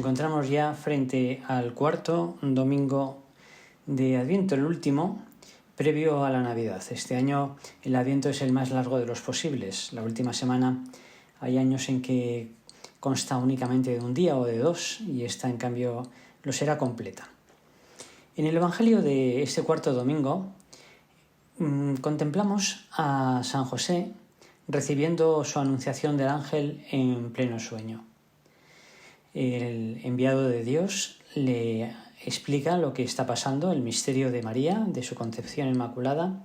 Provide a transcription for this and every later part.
encontramos ya frente al cuarto domingo de Adviento, el último, previo a la Navidad. Este año el Adviento es el más largo de los posibles. La última semana hay años en que consta únicamente de un día o de dos, y esta en cambio lo será completa. En el Evangelio de este cuarto domingo contemplamos a San José recibiendo su anunciación del ángel en pleno sueño. El enviado de Dios le explica lo que está pasando, el misterio de María, de su concepción inmaculada,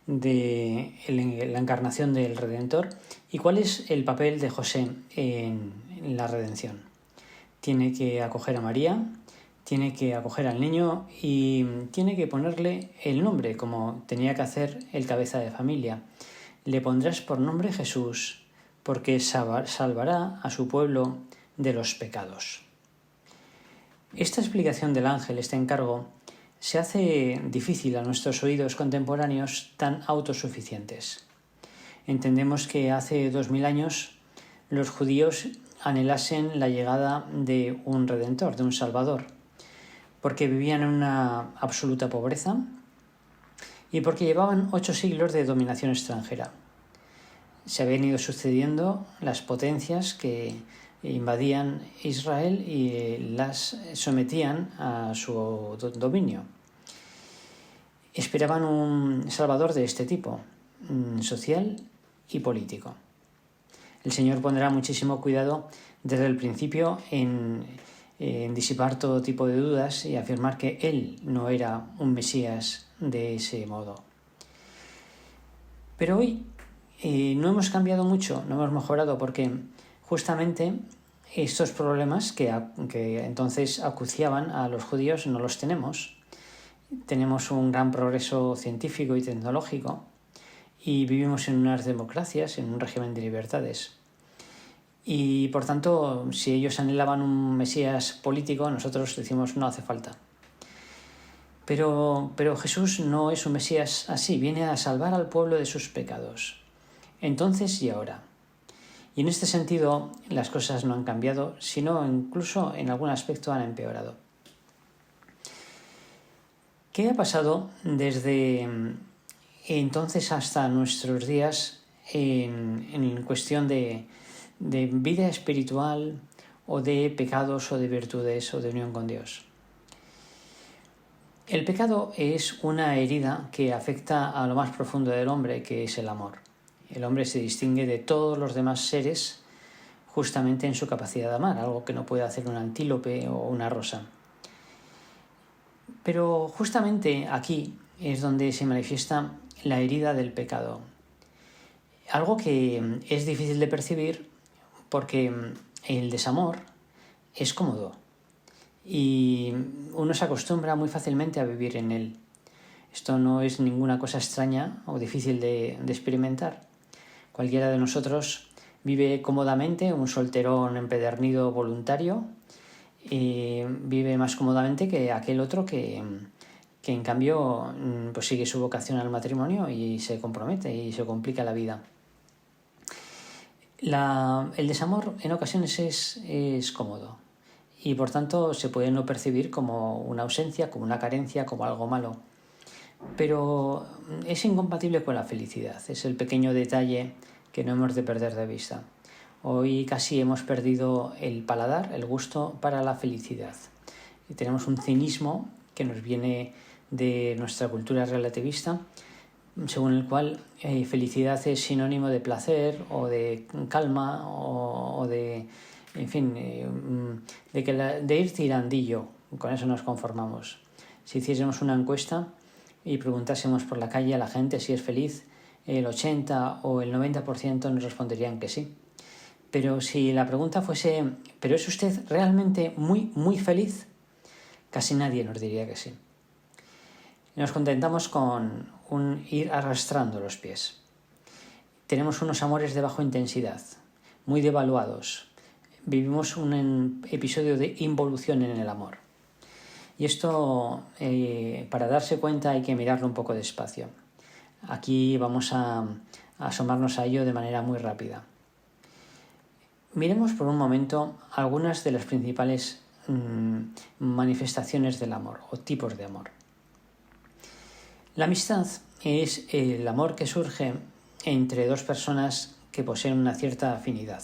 de la encarnación del Redentor y cuál es el papel de José en la redención. Tiene que acoger a María, tiene que acoger al niño y tiene que ponerle el nombre, como tenía que hacer el cabeza de familia. Le pondrás por nombre Jesús, porque salvará a su pueblo de los pecados. Esta explicación del ángel, este encargo, se hace difícil a nuestros oídos contemporáneos tan autosuficientes. Entendemos que hace 2000 años los judíos anhelasen la llegada de un Redentor, de un Salvador, porque vivían en una absoluta pobreza y porque llevaban 8 siglos de dominación extranjera. Se habían ido sucediendo las potencias que invadían Israel y las sometían a su dominio. Esperaban un salvador de este tipo, social y político. El Señor pondrá muchísimo cuidado desde el principio en disipar todo tipo de dudas y afirmar que Él no era un Mesías de ese modo. Pero hoy no hemos cambiado mucho, no hemos mejorado, porque justamente estos problemas que entonces acuciaban a los judíos no los tenemos. Tenemos un gran progreso científico y tecnológico y vivimos en unas democracias, en un régimen de libertades. Y por tanto, si ellos anhelaban un Mesías político, nosotros decimos no hace falta. Pero Jesús no es un Mesías así, viene a salvar al pueblo de sus pecados. Entonces y ahora. Y en este sentido las cosas no han cambiado, sino incluso en algún aspecto han empeorado. ¿Qué ha pasado desde entonces hasta nuestros días en cuestión de vida espiritual o de pecados o de virtudes o de unión con Dios? El pecado es una herida que afecta a lo más profundo del hombre, que es el amor. El hombre se distingue de todos los demás seres justamente en su capacidad de amar, algo que no puede hacer un antílope o una rosa. Pero justamente aquí es donde se manifiesta la herida del pecado. Algo que es difícil de percibir porque el desamor es cómodo y uno se acostumbra muy fácilmente a vivir en él. Esto no es ninguna cosa extraña o difícil de experimentar. Cualquiera de nosotros vive cómodamente, un solterón empedernido voluntario, vive más cómodamente que aquel otro que en cambio pues sigue su vocación al matrimonio y se compromete y se complica la vida. El desamor en ocasiones es cómodo y por tanto se puede no percibir como una ausencia, como una carencia, como algo malo. Pero es incompatible con la felicidad, es el pequeño detalle que no hemos de perder de vista. Hoy casi hemos perdido el paladar, el gusto para la felicidad. Y tenemos un cinismo que nos viene de nuestra cultura relativista, según el cual felicidad es sinónimo de placer o de calma o de, en fin, de ir tirandillo. Con eso nos conformamos. Si hiciésemos una encuesta y preguntásemos por la calle a la gente si es feliz, el 80 o el 90% nos responderían que sí. Pero si la pregunta fuese, ¿pero es usted realmente muy, muy feliz? Casi nadie nos diría que sí. Nos contentamos con ir arrastrando los pies. Tenemos unos amores de baja intensidad, muy devaluados. Vivimos un episodio de involución en el amor. Y esto, para darse cuenta, hay que mirarlo un poco despacio. Aquí vamos a asomarnos a ello de manera muy rápida. Miremos por un momento algunas de las principales manifestaciones del amor o tipos de amor. La amistad es el amor que surge entre dos personas que poseen una cierta afinidad.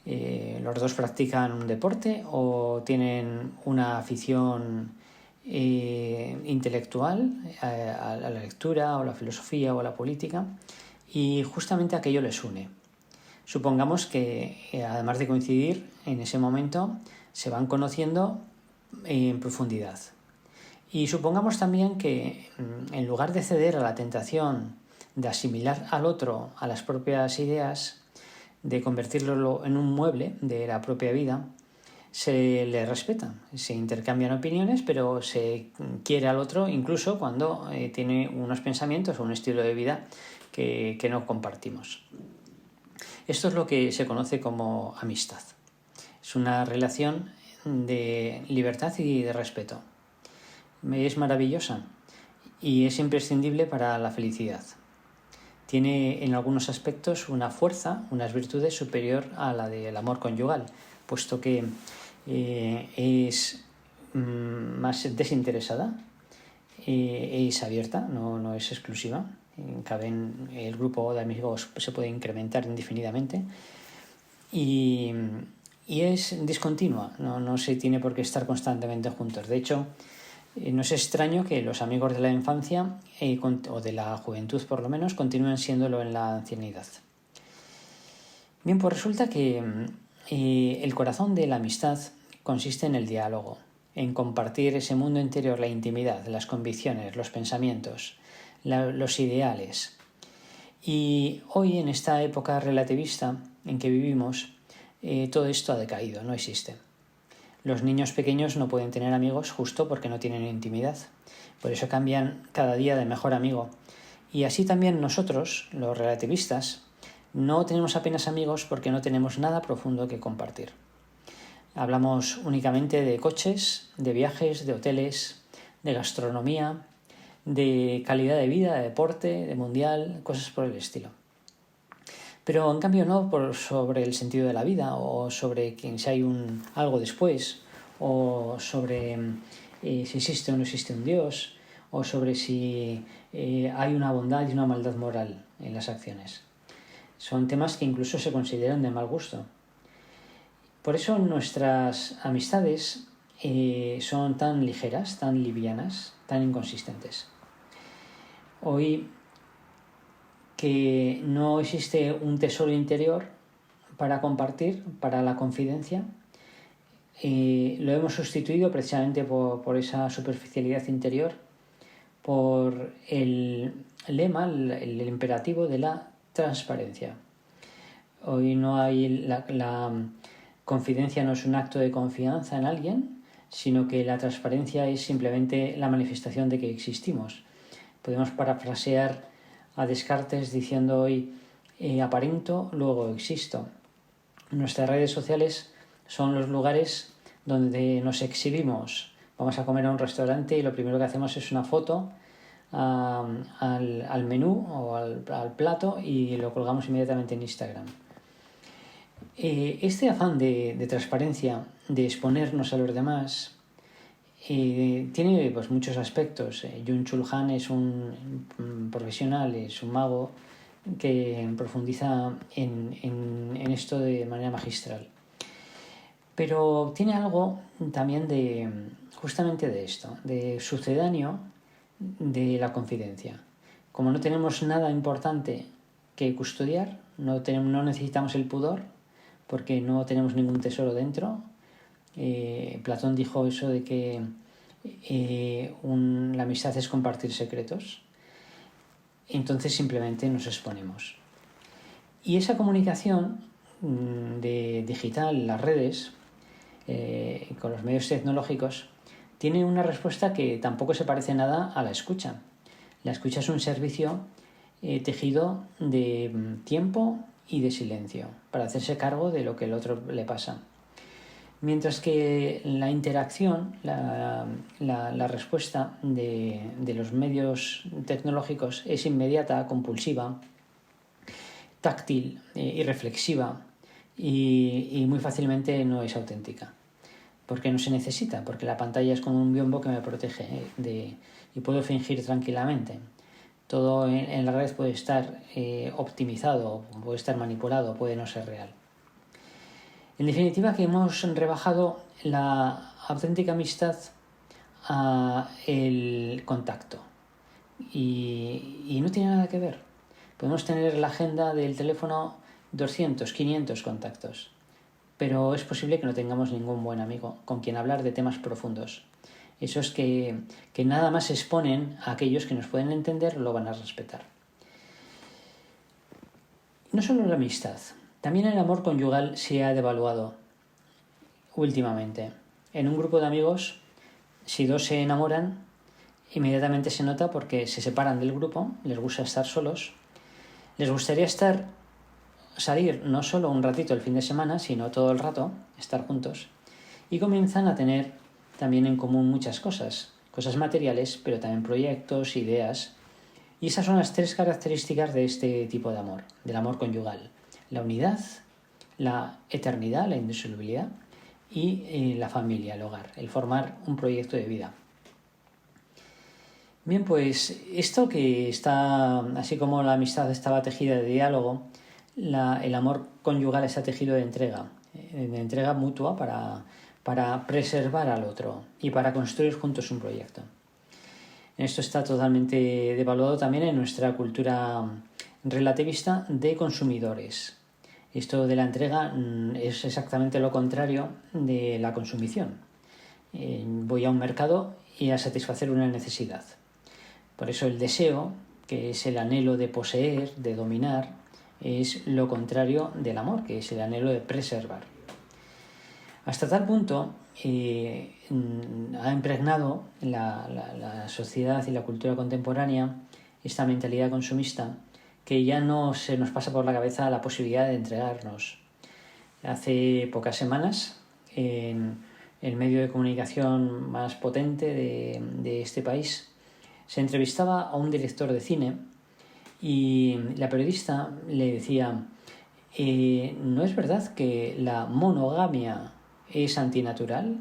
Los dos practican un deporte o tienen una afición intelectual a la lectura o la filosofía o la política, y justamente aquello les une. Supongamos que además de coincidir en ese momento se van conociendo en profundidad, y supongamos también que en lugar de ceder a la tentación de asimilar al otro a las propias ideas, de convertirlo en un mueble de la propia vida, se le respeta, se intercambian opiniones, pero se quiere al otro incluso cuando tiene unos pensamientos o un estilo de vida que no compartimos. Esto es lo que se conoce como amistad. Es una relación de libertad y de respeto. Es maravillosa y es imprescindible para la felicidad. Tiene en algunos aspectos una fuerza, unas virtudes superior a la del amor conyugal, puesto que es más desinteresada, es abierta, no es exclusiva. El grupo de amigos se puede incrementar indefinidamente y es discontinua, no se tiene por qué estar constantemente juntos. De hecho, no es extraño que los amigos de la infancia o de la juventud por lo menos continúen siéndolo en la ancianidad. Bien, pues resulta que el corazón de la amistad consiste en el diálogo, en compartir ese mundo interior, la intimidad, las convicciones, los pensamientos, los ideales. Y hoy, en esta época relativista en que vivimos, todo esto ha decaído, no existe. Los niños pequeños no pueden tener amigos justo porque no tienen intimidad. Por eso cambian cada día de mejor amigo. Y así también nosotros, los relativistas, no tenemos apenas amigos porque no tenemos nada profundo que compartir. Hablamos únicamente de coches, de viajes, de hoteles, de gastronomía, de calidad de vida, de deporte, de mundial, cosas por el estilo. Pero en cambio no sobre el sentido de la vida o sobre si hay algo después, o sobre si existe o no existe un Dios, o sobre si hay una bondad y una maldad moral en las acciones. Son temas que incluso se consideran de mal gusto. Por eso nuestras amistades son tan ligeras, tan livianas, tan inconsistentes. Hoy, que no existe un tesoro interior para compartir, para la confidencia, lo hemos sustituido precisamente por esa superficialidad interior, por el lema, el imperativo de la transparencia. Hoy no hay la confidencia, no es un acto de confianza en alguien, sino que la transparencia es simplemente la manifestación de que existimos. Podemos parafrasear a Descartes diciendo hoy aparento, luego existo. Nuestras redes sociales son los lugares donde nos exhibimos. Vamos a comer a un restaurante y lo primero que hacemos es una foto al menú o al plato y lo colgamos inmediatamente en Instagram. Este afán de transparencia, de exponernos a los demás, tiene pues muchos aspectos. Byung-Chul Han es un profesional, es un mago que profundiza en esto de manera magistral. Pero tiene algo también justamente de esto, de sucedáneo de la confidencia. Como no tenemos nada importante que custodiar, no necesitamos el pudor, porque no tenemos ningún tesoro dentro. Platón dijo eso de que la amistad es compartir secretos. Entonces simplemente nos exponemos. Y esa comunicación digital, las redes, con los medios tecnológicos, tiene una respuesta que tampoco se parece nada a la escucha. La escucha es un servicio tejido de tiempo y de silencio, para hacerse cargo de lo que el otro le pasa. Mientras que la interacción, la respuesta de los medios tecnológicos es inmediata, compulsiva, táctil y reflexiva, y muy fácilmente no es auténtica. Porque no se necesita, porque la pantalla es como un biombo que me protege y puedo fingir tranquilamente. Todo en la red puede estar optimizado, puede estar manipulado, puede no ser real. En definitiva, que hemos rebajado la auténtica amistad a el contacto. Y no tiene nada que ver. Podemos tener en la agenda del teléfono 200, 500 contactos, pero es posible que no tengamos ningún buen amigo con quien hablar de temas profundos. Esos que nada más exponen a aquellos que nos pueden entender, lo van a respetar. No solo la amistad, también el amor conyugal se ha devaluado últimamente. En un grupo de amigos, si dos se enamoran, inmediatamente se nota porque se separan del grupo, les gusta estar solos, les gustaría salir no solo un ratito el fin de semana, sino todo el rato, estar juntos, y comienzan a tener también en común muchas cosas materiales, pero también proyectos, ideas, y esas son las 3 características de este tipo de amor, del amor conyugal: la unidad, la eternidad, la indisolubilidad, y la familia, el hogar, el formar un proyecto de vida. Bien, pues esto que está, así como la amistad estaba tejida de diálogo, el amor conyugal está tejido de entrega mutua para preservar al otro y para construir juntos un proyecto. Esto está totalmente devaluado también en nuestra cultura relativista de consumidores. Esto de la entrega es exactamente lo contrario de la consumición. Voy a un mercado y a satisfacer una necesidad. Por eso el deseo, que es el anhelo de poseer, de dominar, es lo contrario del amor, que es el anhelo de preservar. Hasta tal punto ha impregnado la sociedad y la cultura contemporánea esta mentalidad consumista que ya no se nos pasa por la cabeza la posibilidad de entregarnos. Hace pocas semanas, en el medio de comunicación más potente de este país, se entrevistaba a un director de cine y la periodista le decía: ¿no es verdad que la monogamia es antinatural?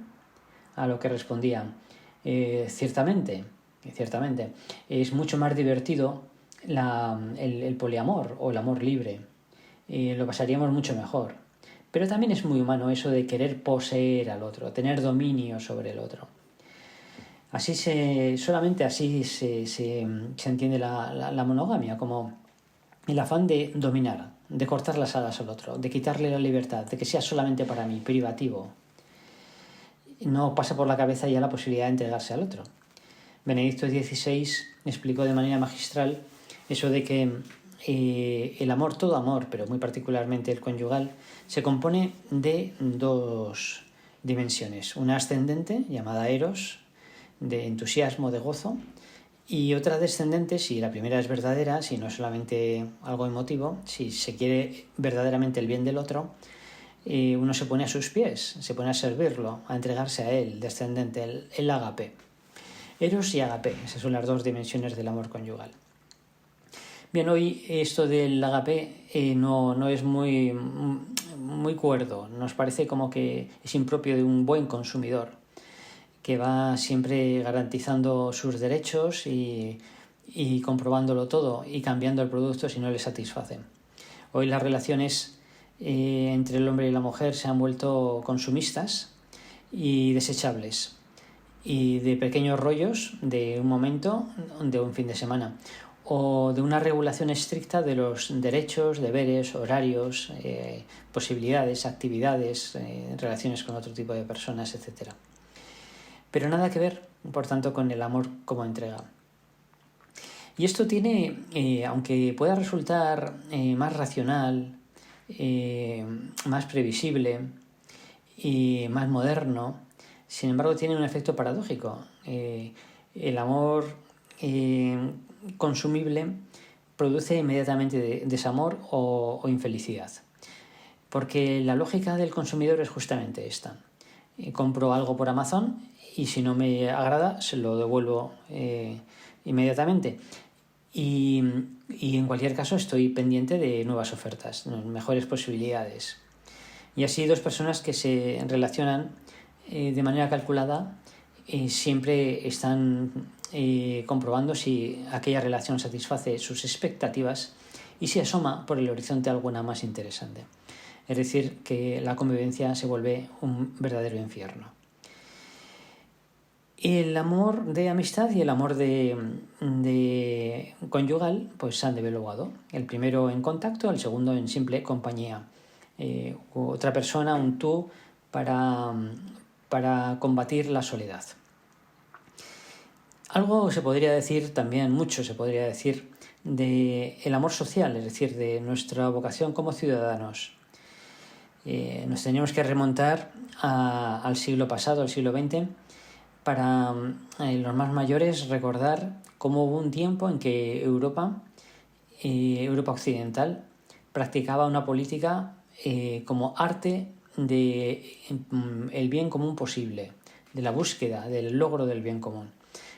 A lo que respondía: ciertamente, es mucho más divertido el poliamor o el amor libre, lo pasaríamos mucho mejor. Pero también es muy humano eso de querer poseer al otro, tener dominio sobre el otro. Solamente así se entiende la monogamia, como el afán de dominar, de cortar las alas al otro, de quitarle la libertad, de que sea solamente para mí, privativo. No pasa por la cabeza ya la posibilidad de entregarse al otro. Benedicto XVI explicó de manera magistral eso de que el amor, todo amor, pero muy particularmente el conyugal, se compone de 2 dimensiones. Una ascendente, llamada eros, de entusiasmo, de gozo, y otra descendente, si la primera es verdadera, si no es solamente algo emotivo, si se quiere verdaderamente el bien del otro, uno se pone a sus pies, se pone a servirlo, a entregarse a él, descendente, el ágape. Eros y ágape, esas son las 2 dimensiones del amor conyugal. Bien, hoy esto del ágape no es muy cuerdo, nos parece como que es impropio de un buen consumidor, que va siempre garantizando sus derechos y comprobándolo todo y cambiando el producto si no le satisface. Hoy las relaciones entre el hombre y la mujer se han vuelto consumistas y desechables, y de pequeños rollos de un momento, de un fin de semana, o de una regulación estricta de los derechos, deberes, horarios, posibilidades, actividades, relaciones con otro tipo de personas, etc. Pero nada que ver, por tanto, con el amor como entrega. Y esto tiene, aunque pueda resultar más racional, más previsible y más moderno, sin embargo tiene un efecto paradójico. El amor consumible produce inmediatamente desamor o infelicidad, porque la lógica del consumidor es justamente esta: compro algo por Amazon y si no me agrada se lo devuelvo inmediatamente, y en cualquier caso estoy pendiente de nuevas ofertas, mejores posibilidades. Y así dos personas que se relacionan de manera calculada siempre están comprobando si aquella relación satisface sus expectativas y si asoma por el horizonte alguna más interesante. Es decir, que la convivencia se vuelve un verdadero infierno. El amor de amistad y el amor de conyugal pues se han devaluado. El primero en contacto, el segundo en simple compañía. Otra persona, un tú, para combatir la soledad. Algo se podría decir también, mucho se podría decir, del amor social, es decir, de nuestra vocación como ciudadanos. Nos tenemos que remontar al siglo pasado, al siglo XX, para los más mayores recordar cómo hubo un tiempo en que Europa occidental, practicaba una política como arte del bien común posible, de la búsqueda, del logro del bien común.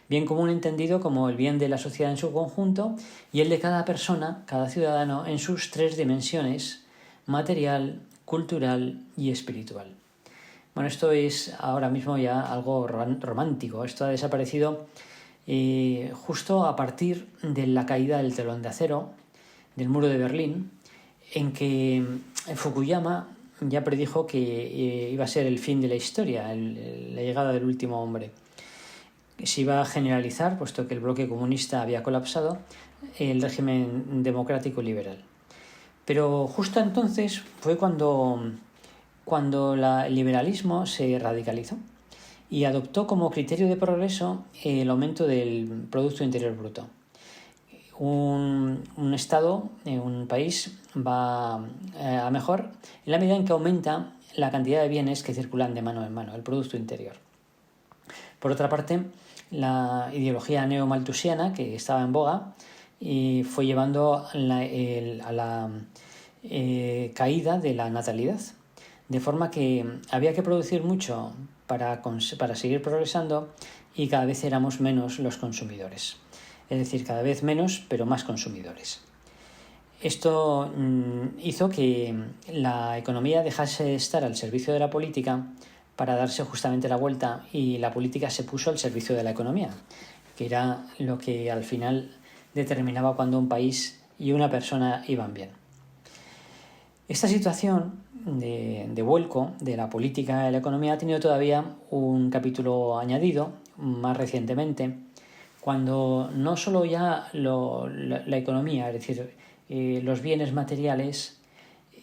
Bien común entendido como el bien de la sociedad en su conjunto y el de cada persona, cada ciudadano, en sus tres dimensiones: material, cultural y espiritual. Bueno, esto es ahora mismo ya algo romántico. Esto ha desaparecido justo a partir de la caída del telón de acero, del muro de Berlín, en que Fukuyama ya predijo que iba a ser el fin de la historia, la llegada del último hombre. Se iba a generalizar, puesto que el bloque comunista había colapsado, el régimen democrático liberal. Pero justo entonces fue cuando el liberalismo se radicalizó y adoptó como criterio de progreso el aumento del Producto Interior Bruto. Un Estado, un país, va a mejor en la medida en que aumenta la cantidad de bienes que circulan de mano en mano, el Producto Interior. Por otra parte, la ideología neomalthusiana, que estaba en boga, fue llevando a la caída de la natalidad, de forma que había que producir mucho para seguir progresando y cada vez éramos menos los consumidores. Es decir, cada vez menos, pero más consumidores. Esto hizo que la economía dejase de estar al servicio de la política para darse justamente la vuelta, y la política se puso al servicio de la economía, que era lo que al final determinaba cuando un país y una persona iban bien. Esta situación de vuelco de la política a la economía ha tenido todavía un capítulo añadido más recientemente, cuando no solo ya la economía, es decir, los bienes materiales,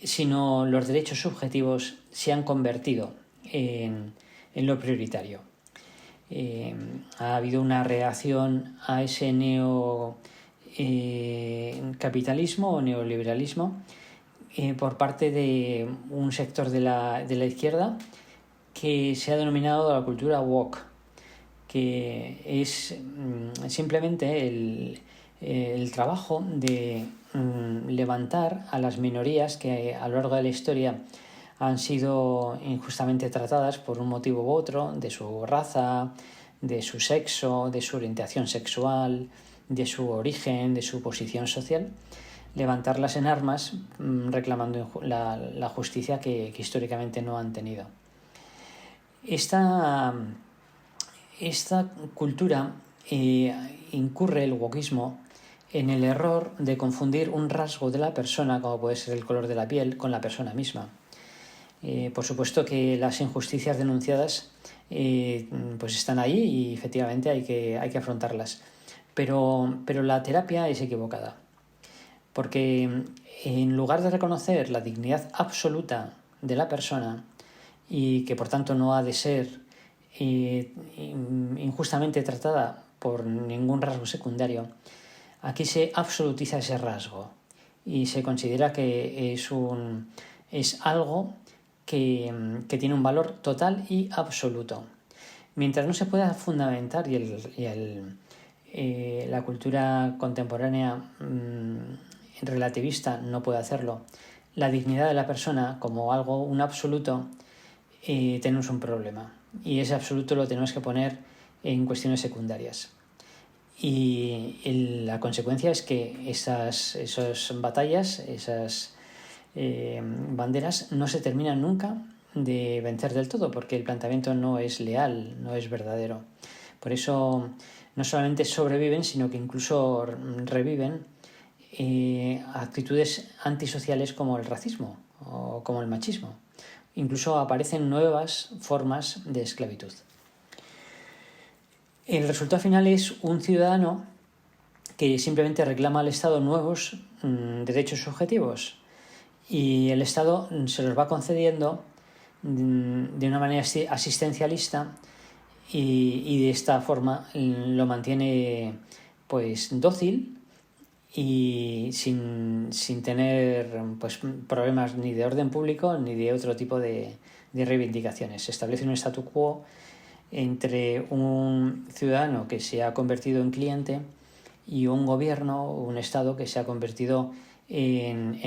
sino los derechos subjetivos se han convertido en lo prioritario. Ha habido una reacción a ese neocapitalismo o neoliberalismo por parte de un sector de la izquierda que se ha denominado la cultura woke, que es simplemente el trabajo de levantar a las minorías que a lo largo de la historia han sido injustamente tratadas por un motivo u otro, de su raza, de su sexo, de su orientación sexual, de su origen, de su posición social, levantarlas en armas reclamando la justicia que históricamente no han tenido. Esta cultura incurre, el wokismo, en el error de confundir un rasgo de la persona, como puede ser el color de la piel, con la persona misma. Por supuesto que las injusticias denunciadas pues están ahí y efectivamente hay que afrontarlas. Pero la terapia es equivocada, porque en lugar de reconocer la dignidad absoluta de la persona y que por tanto no ha de ser injustamente tratada por ningún rasgo secundario, aquí se absolutiza ese rasgo y se considera que es algo que tiene un valor total y absoluto. Mientras no se pueda fundamentar, y la cultura contemporánea relativista no puede hacerlo, la dignidad de la persona como algo, un absoluto, tenemos un problema. Y ese absoluto lo tenemos que poner en cuestiones secundarias. Y la consecuencia es que esas batallas, banderas no se terminan nunca de vencer del todo, porque el planteamiento no es leal, no es verdadero. Por eso no solamente sobreviven, sino que incluso reviven actitudes antisociales como el racismo o como el machismo. Incluso aparecen nuevas formas de esclavitud. El resultado final es un ciudadano que simplemente reclama al Estado nuevos derechos subjetivos y el Estado se los va concediendo de una manera asistencialista y de esta forma lo mantiene pues dócil y sin tener pues problemas ni de orden público ni de otro tipo de reivindicaciones. Se establece un statu quo entre un ciudadano que se ha convertido en cliente y un gobierno, un Estado que se ha convertido en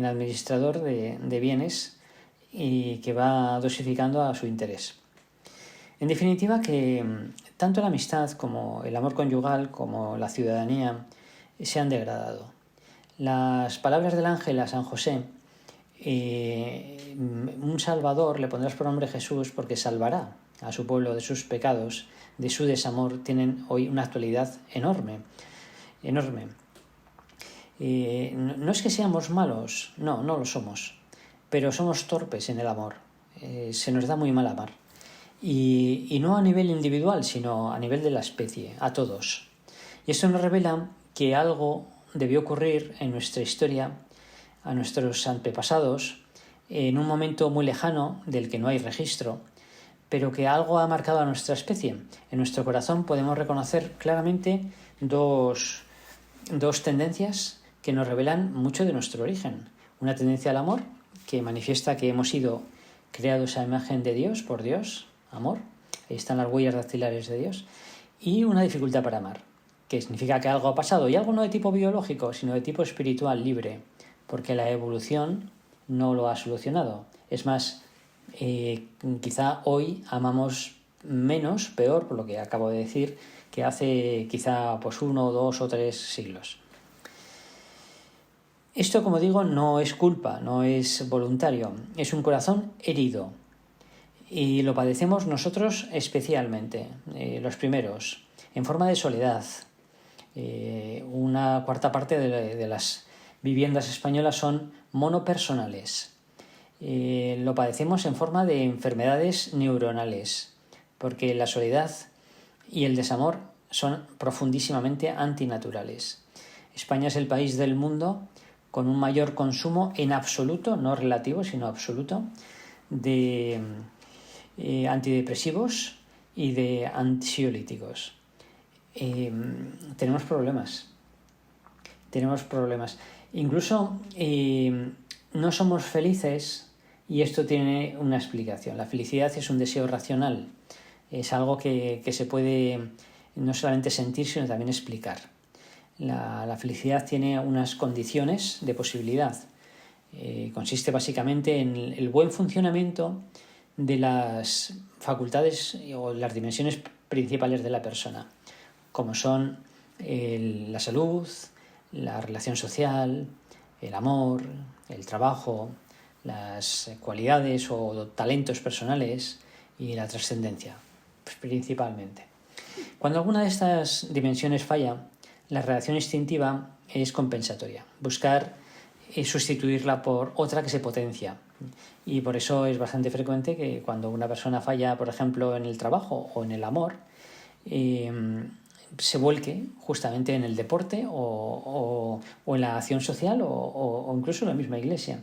administrador de bienes y que va dosificando a su interés. En definitiva, que tanto la amistad como el amor conyugal como la ciudadanía se han degradado. Las palabras del ángel a San José, un Salvador, le pondrás por nombre Jesús porque salvará a su pueblo de sus pecados, de su desamor, tienen hoy una actualidad enorme. No es que seamos malos, no lo somos, pero somos torpes en el amor. Se nos da muy mal amar. Y no a nivel individual, sino a nivel de la especie, a todos. Y esto nos revela que algo debió ocurrir en nuestra historia, a nuestros antepasados, en un momento muy lejano del que no hay registro, pero que algo ha marcado a nuestra especie. En nuestro corazón podemos reconocer claramente dos tendencias que nos revelan mucho de nuestro origen. Una tendencia al amor, que manifiesta que hemos sido creados a imagen de Dios, por Dios, amor, ahí están las huellas dactilares de Dios, y una dificultad para amar, que significa que algo ha pasado, y algo no de tipo biológico, sino de tipo espiritual, libre, porque la evolución no lo ha solucionado. Es más, quizá hoy amamos menos, peor, por lo que acabo de decir, que hace quizá pues 1, 2 o 3 siglos. Esto, como digo, no es culpa, no es voluntario, es un corazón herido. Y lo padecemos nosotros especialmente, los primeros, en forma de soledad. Una cuarta parte de las viviendas españolas son monopersonales. Lo padecemos en forma de enfermedades neuronales, porque la soledad y el desamor son profundísimamente antinaturales. España es el país del mundo con un mayor consumo en absoluto, no relativo, sino absoluto, de antidepresivos y de ansiolíticos. Tenemos problemas. Incluso no somos felices y esto tiene una explicación. La felicidad es un deseo racional. Es algo que se puede no solamente sentir, sino también explicar. La felicidad tiene unas condiciones de posibilidad. Consiste básicamente en el buen funcionamiento de las facultades o las dimensiones principales de la persona, como son la salud, la relación social, el amor, el trabajo, las cualidades o talentos personales y la trascendencia, principalmente. Cuando alguna de estas dimensiones falla, la reacción instintiva es compensatoria, buscar sustituirla por otra que se potencia. Y por eso es bastante frecuente que cuando una persona falla, por ejemplo, en el trabajo o en el amor, se vuelque justamente en el deporte o en la acción social o incluso en la misma iglesia.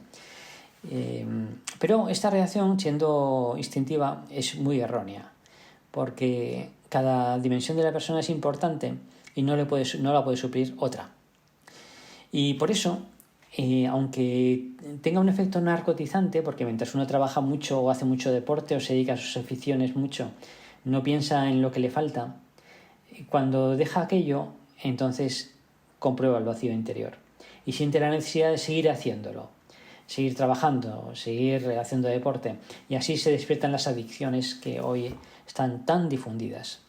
Pero esta reacción, siendo instintiva, es muy errónea, porque cada dimensión de la persona es importante y no la puede suplir otra. Y por eso, aunque tenga un efecto narcotizante, porque mientras uno trabaja mucho o hace mucho deporte o se dedica a sus aficiones mucho, no piensa en lo que le falta, cuando deja aquello, entonces comprueba el vacío interior y siente la necesidad de seguir haciéndolo, seguir trabajando, seguir haciendo deporte, y así se despiertan las adicciones que hoy están tan difundidas.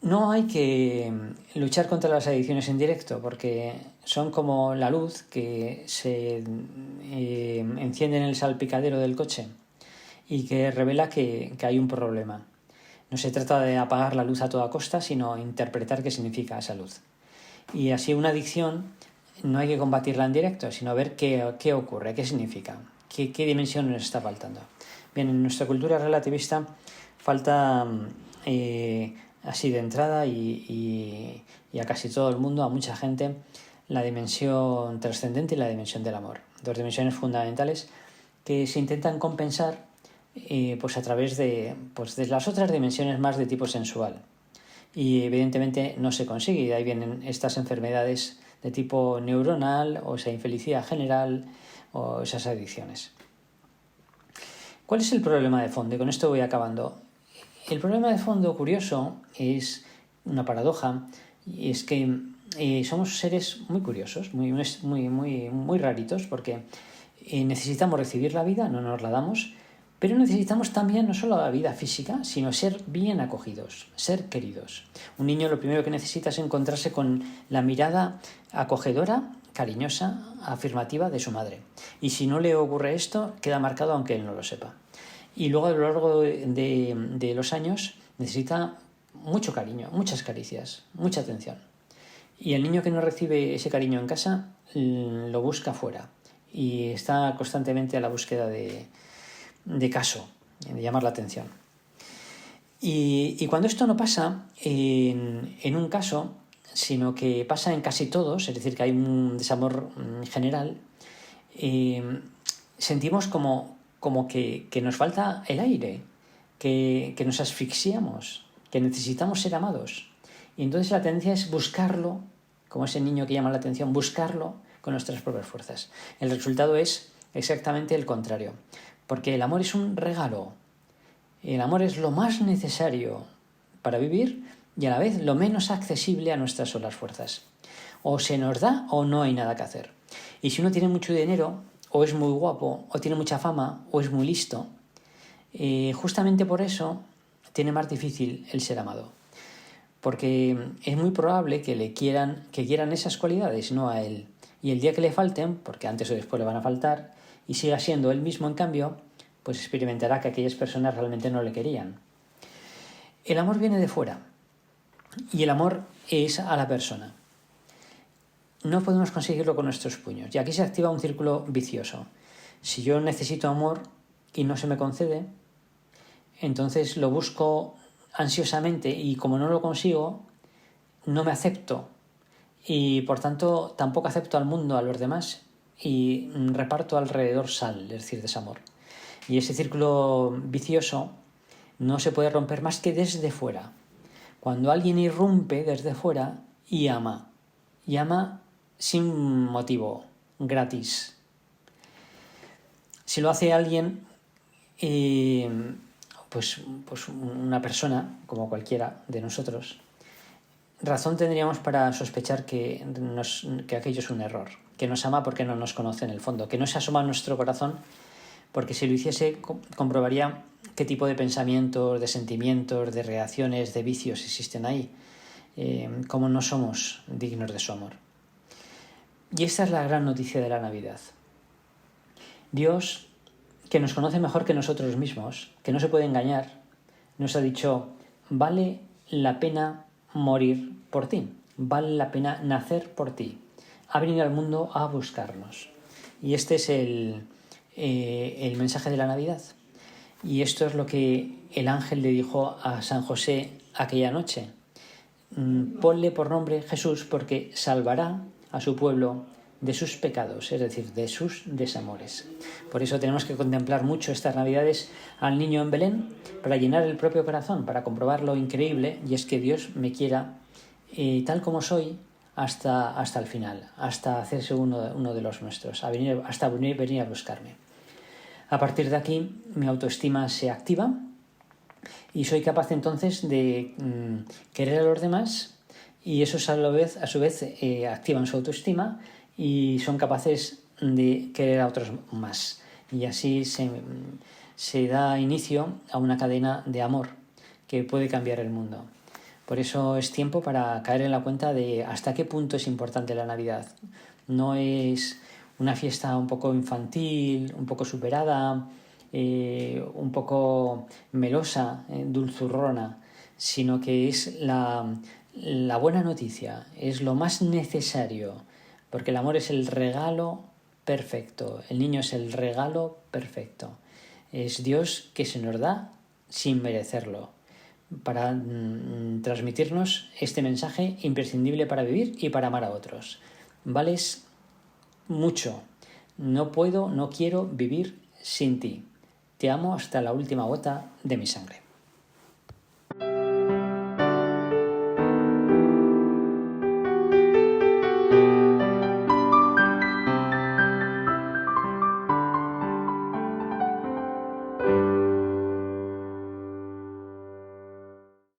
No hay que luchar contra las adicciones en directo porque son como la luz que se enciende en el salpicadero del coche y que revela que hay un problema. No se trata de apagar la luz a toda costa, sino interpretar qué significa esa luz. Y así una adicción no hay que combatirla en directo, sino ver qué ocurre, qué significa, qué dimensión nos está faltando. Bien, en nuestra cultura relativista falta así de entrada y a casi todo el mundo, a mucha gente, la dimensión trascendente y la dimensión del amor. Dos dimensiones fundamentales que se intentan compensar pues a través de las otras dimensiones más de tipo sensual. Y evidentemente no se consigue, y de ahí vienen estas enfermedades de tipo neuronal o esa infelicidad general o esas adicciones. ¿Cuál es el problema de fondo? Y con esto voy acabando. El problema de fondo curioso es una paradoja, y es que somos seres muy curiosos, muy raritos, porque necesitamos recibir la vida, no nos la damos, pero necesitamos también no solo la vida física, sino ser bien acogidos, ser queridos. Un niño lo primero que necesita es encontrarse con la mirada acogedora, cariñosa, afirmativa de su madre. Y si no le ocurre esto, queda marcado aunque él no lo sepa. Y luego a lo largo de los años necesita mucho cariño, muchas caricias, mucha atención. Y el niño que no recibe ese cariño en casa lo busca fuera y está constantemente a la búsqueda de caso, de llamar la atención. Y cuando esto no pasa en un caso, sino que pasa en casi todos, es decir, que hay un desamor general, sentimos como que nos falta el aire, que nos asfixiamos, que necesitamos ser amados. Y entonces la tendencia es buscarlo, como ese niño que llama la atención, buscarlo con nuestras propias fuerzas. El resultado es exactamente el contrario, porque el amor es un regalo. El amor es lo más necesario para vivir y a la vez lo menos accesible a nuestras solas fuerzas. O se nos da o no hay nada que hacer. Y si uno tiene mucho dinero, o es muy guapo, o tiene mucha fama, o es muy listo, justamente por eso tiene más difícil el ser amado. Porque es muy probable que quieran esas cualidades, no a él. Y el día que le falten, porque antes o después le van a faltar, y siga siendo él mismo en cambio, pues experimentará que aquellas personas realmente no le querían. El amor viene de fuera y el amor es a la persona. No podemos conseguirlo con nuestros puños y aquí se activa un círculo vicioso. Si yo necesito amor y no se me concede, entonces lo busco ansiosamente y como no lo consigo, no me acepto y por tanto tampoco acepto al mundo, a los demás y reparto alrededor sal, es decir, desamor. Y ese círculo vicioso no se puede romper más que desde fuera. Cuando alguien irrumpe desde fuera y ama sin motivo, gratis. Si lo hace alguien, pues una persona, como cualquiera de nosotros, razón tendríamos para sospechar que aquello es un error, que nos ama porque no nos conoce en el fondo, que no se asoma a nuestro corazón, porque si lo hiciese comprobaría qué tipo de pensamientos, de sentimientos, de reacciones, de vicios existen ahí, cómo no somos dignos de su amor. Y esta es la gran noticia de la Navidad. Dios, que nos conoce mejor que nosotros mismos, que no se puede engañar, nos ha dicho, vale la pena morir por ti, vale la pena nacer por ti. Ha venido al mundo a buscarnos. Y este es el mensaje de la Navidad. Y esto es lo que el ángel le dijo a San José aquella noche. Ponle por nombre Jesús porque salvará a su pueblo de sus pecados, es decir, de sus desamores. Por eso tenemos que contemplar mucho estas Navidades al niño en Belén para llenar el propio corazón, para comprobar lo increíble, y es que Dios me quiera tal como soy hasta el final, hasta hacerse uno de los nuestros, hasta venir a buscarme. A partir de aquí mi autoestima se activa y soy capaz entonces de querer a los demás y esos a su vez activan su autoestima y son capaces de querer a otros más. Y así se da inicio a una cadena de amor que puede cambiar el mundo. Por eso es tiempo para caer en la cuenta de hasta qué punto es importante la Navidad. No es una fiesta un poco infantil, un poco superada, un poco melosa, dulzurrona, sino que es la buena noticia, es lo más necesario, porque el amor es el regalo perfecto, el niño es el regalo perfecto. Es Dios que se nos da sin merecerlo, para transmitirnos este mensaje imprescindible para vivir y para amar a otros. Vales mucho. No puedo, no quiero vivir sin ti. Te amo hasta la última gota de mi sangre.